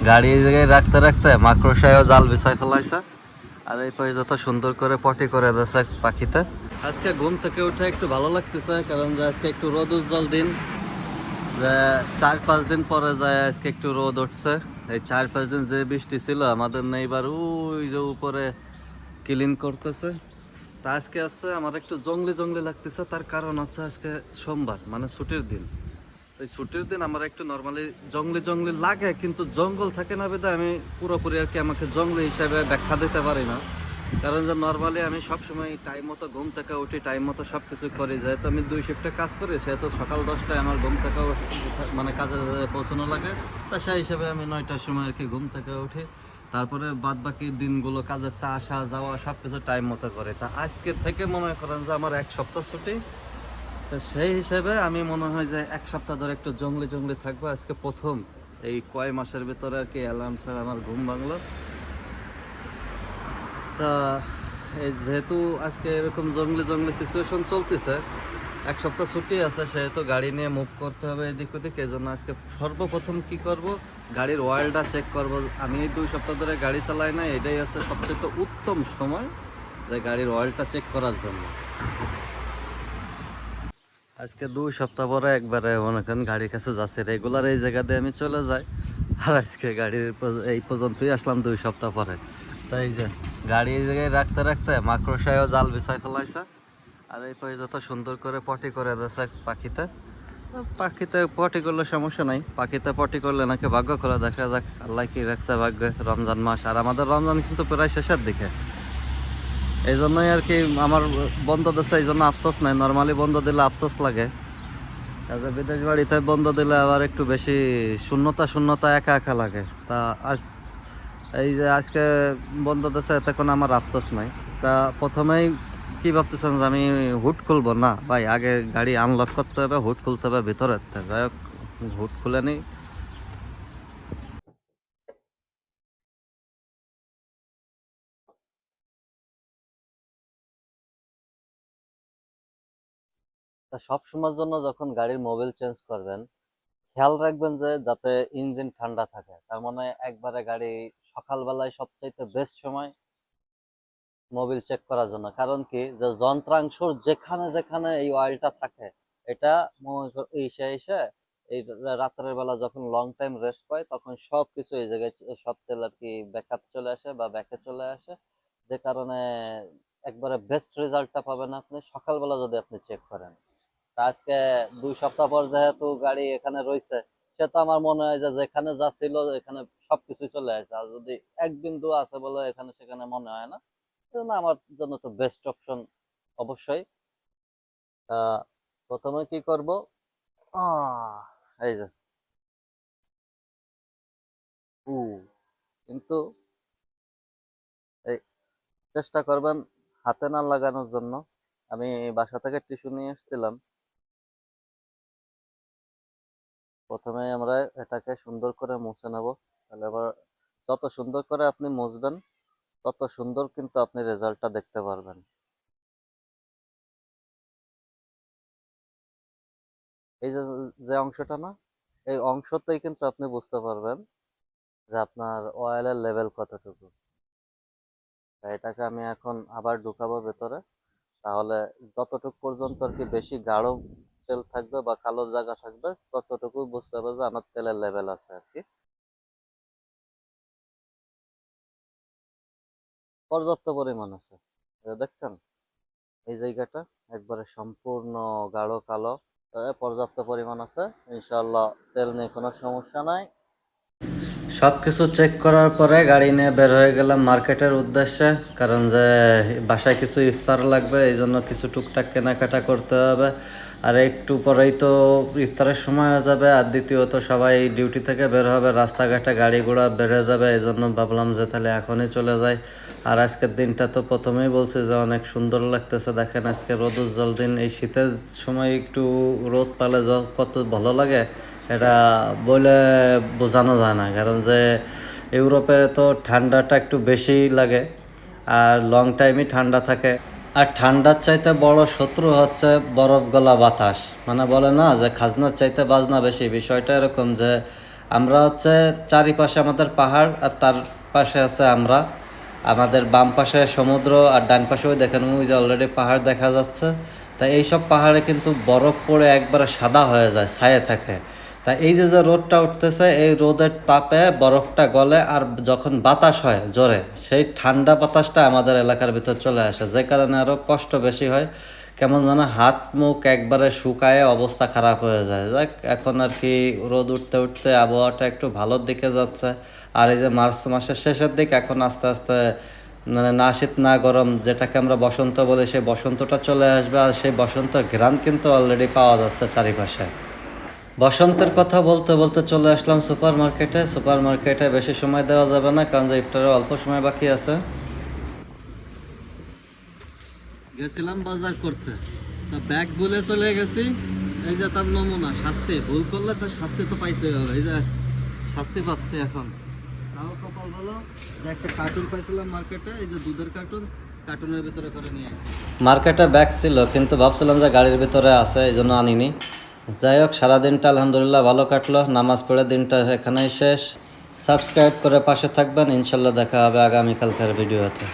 গাড়ি এই জায়গায় রাখতে রাখতে মাকড়সায়ও জাল বিছাই ফেলাইছে। আর এই পাশে যত সুন্দর করে পটি করে দিয়েছে পাখিতে। আজকে ঘুম থেকে উঠে একটু ভালো লাগতেছে, কারণ যে আজকে একটু রোদ উজ্জ্বল দিন, যে 4-5 দিন পরে যায় আজকে একটু রোদ উঠছে। এই 4-5 দিন যে বৃষ্টি ছিল আমাদের নেইবার ওই যে উপরে ক্লিন করতেছে। তা আজকে আসছে আমার একটু জঙ্গলি জঙ্গলি লাগতেছে, তার কারণ হচ্ছে আজকে সোমবার, মানে ছুটির দিন। এই ছুটির দিন আমার একটু নর্মালি জঙ্গলি জঙ্গলি লাগে, কিন্তু জঙ্গল থাকে না বেদে আমি পুরোপুরি আর কি আমাকে জঙ্গলি হিসাবে ব্যাখ্যা দিতে পারি না। কারণ যে নর্মালি আমি সবসময় টাইম মতো ঘুম থেকে উঠি, টাইম মতো সব কিছু করি। যেহেতু আমি 2 শিফটে কাজ করি, সেহেতু সকাল 10টায় আমার ঘুম থেকে মানে কাজে পৌঁছানো লাগে। তা সেই হিসাবে আমি 9টার সময় আর কি ঘুম থেকে উঠি। তারপরে বাদ বাকি দিনগুলো কাজের তা আসা যাওয়া সব কিছু টাইম মতো করে। তা আজকে থেকে মনে করেন যে আমার 1 সপ্তাহ ছুটি। তো সেই হিসেবে আমি মনে হয় যে 1 সপ্তাহ ধরে একটু জঙ্গলি জঙ্গলি থাকবো। আজকে প্রথম এই কয় মাসের ভিতরে আর কি অ্যালার্ম ছাড়া আমার ঘুম ভাঙলো। তা এই যেহেতু আজকে এরকম জঙ্গলি জঙ্গলি সিচুয়েশন চলতেছে, 1 সপ্তাহ ছুটি আছে, সেহেতু গাড়ি নিয়ে মুভ করতে হবে এদিক ওদিক। এই জন্য আজকে সর্বপ্রথম কি করব, গাড়ির অয়েলটা চেক করব। আমি এই 2 সপ্তাহ ধরে গাড়ি চালাই না, এটাই হচ্ছে সবচেয়ে উত্তম সময় যে গাড়ির অয়েলটা চেক করার জন্য। আজকে 2 সপ্তাহ পরে একবারে মনে করেন গাড়ির কাছে যাচ্ছে, রেগুলার এই জায়গা দিয়ে আমি চলে যাই। আর আজকে গাড়ির এই পর্যন্তই আসলাম 2 সপ্তাহ পরে। তাই যে গাড়ি এই জায়গায় রাখতে রাখতে মাকড়সায়ও জাল বিছাই ফেলাইছে। আর এই পাশে যত সুন্দর করে পটি করে দিয়েছে পাখিতে। পাখিতে পটি করলে সমস্যা নাই, পাখিতে পটি করলে নাকি ভাগ্য খোলা। দেখা যাক আল্লাহ কি রাখছে ভাগ্যে। রমজান মাস, আর আমাদের রমজান কিন্তু প্রায় শেষের দিকে। এই জন্যই আর কি আমার বন্ধ দিচ্ছে, এই জন্য আফসোস নাই। নর্মালি বন্ধ দিলে আফসোস লাগে, কাজে বিদেশ বাড়িতে বন্ধ দিলে আবার একটু বেশি শূন্যতা শূন্যতা একা একা লাগে। তা আজ এই যে আজকে বন্ধ দিচ্ছে, এতে কোনো আমার আফসোস নাই। তা প্রথমেই কি ভাবতেছেন যে আমি হুড খুলবো? না ভাই, আগে গাড়ি আনলক করতে হবে, হুড খুলতে হবে ভিতরের থেকে। যাই হোক, হুড খুলে নিই। তা সব সময়ের জন্য যখন গাড়ির মোবিল চেঞ্জ করবেন, খেয়াল রাখবেন যে যাতে ইঞ্জিন ঠান্ডা থাকে। তার মানে একবারে গাড়ি সকালবেলায় সবচাইতে বেস্ট সময় মোবিল চেক করার জন্য। কারণ কি, যে যন্ত্রাংশর যেখানে যেখানে এই অয়েলটা থাকে, এটা এসে এসে এই রাতের বেলা যখন লং টাইম রেস্ট পায়, তখন সব কিছু এই জায়গায় সব তেল আর কি ব্যাকআপ চলে আসে বা ব্যাকে চলে আসে। যে কারণে একবারে বেস্ট রেজাল্টটা পাবেন আপনি সকালবেলা যদি আপনি চেক করেন। তা আজকে 2 সপ্তাহ পর যেহেতু গাড়ি এখানে রয়েছে, সে তো আমার মনে হয় যে যেখানে যা ছিল এখানে সবকিছু চলে আসে। আর যদি এক বিন্দু আছে বলে এখানে সেখানে মনে হয় না, না আমার জন্য তো বেস্ট অপশন অবশ্যই। আহ, প্রথমে কি করব, এই যে উ কিন্তু এই চেষ্টা করবেন হাতে না লাগানোর জন্য। আমি বাসা থেকে টিস্যু নিয়ে এসেছিলাম। প্রথমে আমরা এটাকে সুন্দর করে মুছে নেব। তাহলে আবার যত সুন্দর করে আপনি মুছবেন, তত সুন্দর কিন্তু আপনি রেজাল্টটা দেখতে পারবেন। এই যে যে অংশটা না, এই অংশতেই কিন্তু আপনি বুঝতে পারবেন যে আপনার অয়েলের লেভেল কতটুকু। তাই এটাকে আমি এখন আবার ঢুকাবো ভেতরে। তাহলে যতটুকু পর্যন্ত আর কি বেশি গাঢ় তেল থাকবে বা কালো জায়গা থাকবে, ততটুকু বুঝতে হবে যে আমার তেলের লেভেল আছে আর কি। পর্যাপ্ত পরিমাণ আছে। এই যে দেখছেন, এই জায়গাটা একবারে সম্পূর্ণ গাঢ় কালো। পর্যাপ্ত পরিমাণ আছে, ইনশাল্লাহ তেল নিয়ে কোনো সমস্যা নাই। সব কিছু চেক করার পরে গাড়ি নিয়ে বের হয়ে গেলাম মার্কেটের উদ্দেশ্যে। কারণ যে বাসায় কিছু ইফতার লাগবে, এই জন্য কিছু টুকটাক কেনাকাটা করতে হবে। আর একটু পরেই তো ইফতারের সময় হয়ে যাবে। আর দ্বিতীয়ত সবাই ডিউটি থেকে বের হবে, রাস্তাঘাটে গাড়ি ঘোড়া বেড়ে যাবে। এই জন্য ভাবলাম যে তাহলে এখনই চলে যাই। আর আজকের দিনটা তো প্রথমেই বলছি যে অনেক সুন্দর লাগতেছে। দেখেন আজকে রোদ উজ্জ্বল দিন, এই শীতের সময় একটু রোদ পেলে কত ভালো লাগে, এটা বলে বোঝানো যায় না। কারণ যে ইউরোপে তো ঠান্ডাটা একটু বেশিই লাগে, আর লং টাইমই ঠান্ডা থাকে। আর ঠান্ডার চাইতে বড় শত্রু হচ্ছে বরফ গলা বাতাস। মানে বলে না যে খাজনার চাইতে বাজনা বেশি, বিষয়টা এরকম যে আমরা হচ্ছে চারিপাশে আমাদের পাহাড় আর তার পাশে আছে আমরা, আমাদের বাম পাশে সমুদ্র আর ডান পাশেও দেখেন ওই যে অলরেডি পাহাড় দেখা যাচ্ছে। তা এইসব পাহাড়ে কিন্তু বরফ পড়ে একবারে সাদা হয়ে যায়, ছায়ে থাকে। তা এই যে যে রোদটা উঠতেছে, এই রোদের তাপে বরফটা গলে আর যখন বাতাস হয় জোরে, সেই ঠান্ডা বাতাসটা আমাদের এলাকার ভিতর চলে আসে, যে কারণে আরও কষ্ট বেশি হয়। কেমন যেন হাত মুখ একবারে শুকায় অবস্থা খারাপ হয়ে যায়। যাক, এখন আর কি রোদ উঠতে উঠতে আবহাওয়াটা একটু ভালোর দিকে যাচ্ছে। আর এই যে মার্চ মাসের শেষের দিক, এখন আস্তে আস্তে মানে না শীত না গরম, যেটাকে আমরা বসন্ত বলি, সেই বসন্তটা চলে আসবে। আর সেই বসন্তের ঘ্রাণ কিন্তু অলরেডি পাওয়া যাচ্ছে চারিপাশে। বসন্তের কথা বলতে বলতে চলে আসলাম সুপার মার্কেটে। সুপার মার্কেটে বেশি সময় দেওয়া যাবে না, কারণ যে ইফতারের অল্প সময় বাকি আছে। গেছিলাম বাজার করতে, তা ব্যাগ ভুলে চলে গেছি। এই যে তার নমুনা, শাস্তি। ভুল করলে তার শাস্তি তো পাইতে হবে। এই যে শাস্তি পাচ্ছি এখন। তাও কপাল ভালো যে একটা কার্টুন পাইছিলাম মার্কেটে, এই যে দুধের কার্টুন, কার্টুনের ভিতরে করে নিয়ে আসি। মার্কেটে ব্যাগ ছিল, কিন্তু ভাবছিলাম যে গাড়ির ভিতরে আছে, এই জন্য আনিনি। যাই হোক, সারাদিনটা আলহামদুলিল্লাহ ভালো কাটলো। নামাজ পড়ে দিনটা এখানেই শেষ। সাবস্ক্রাইব করে পাশে থাকবেন। ইনশাল্লাহ দেখা হবে আগামীকালকার ভিডিওতে।